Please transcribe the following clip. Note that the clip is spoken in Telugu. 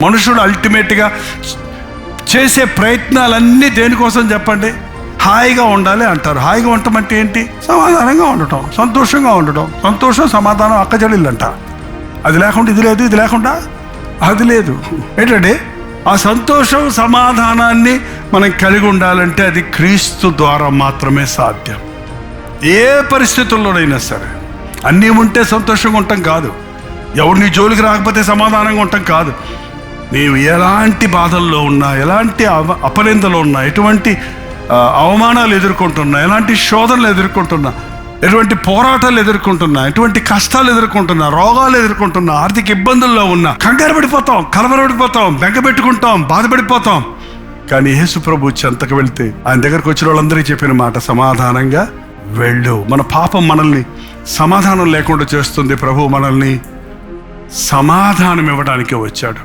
మనుషుడు అల్టిమేట్గా చేసే ప్రయత్నాలన్నీ దేనికోసం చెప్పండి? హాయిగా ఉండాలి అంటారు. హాయిగా ఉండటం అంటే ఏంటి? సమాధానంగా ఉండటం, సంతోషంగా ఉండటం. సంతోషం సమాధానం అక్కజల్లిందంట. అది లేకుండా ఇది లేదు, ఇది లేకుండా అది లేదు. ఏంటంటే ఆ సంతోషం సమాధానాన్ని మనం కలిగి ఉండాలంటే అది క్రీస్తు ద్వారా మాత్రమే సాధ్యం. ఏ పరిస్థితుల్లోనైనా సరే అన్నీ ఉంటే సంతోషంగా ఉండటం కాదు, ఎవరు నీ జోలికి రాకపోతే సమాధానంగా ఉండటం కాదు. నీవు ఎలాంటి బాధల్లో ఉన్నా, ఎలాంటి అపనిందలో ఉన్నా, ఎటువంటి అవమానాలు ఎదుర్కొంటున్నా, ఎలాంటి శోధనలు ఎదుర్కొంటున్నా, ఎటువంటి పోరాటాలు ఎదుర్కొంటున్నా, ఎటువంటి కష్టాలు ఎదుర్కొంటున్నా, రోగాలు ఎదుర్కొంటున్నా, ఆర్థిక ఇబ్బందుల్లో ఉన్నా కంగారు పడిపోతాం, కలవరపడిపోతాం, బెంగపెట్టుకుంటాం, బాధపడిపోతాం. కానీ యేసు ప్రభు చెంతకు వెళ్తే ఆయన దగ్గరకు వచ్చిన వాళ్ళందరికీ చెప్పిన మాట సమాధానంగా వెళ్ళు. మన పాపం మనల్ని సమాధానం లేకుండా చేస్తుంది. ప్రభు మనల్ని సమాధానం ఇవ్వడానికి వచ్చాడు.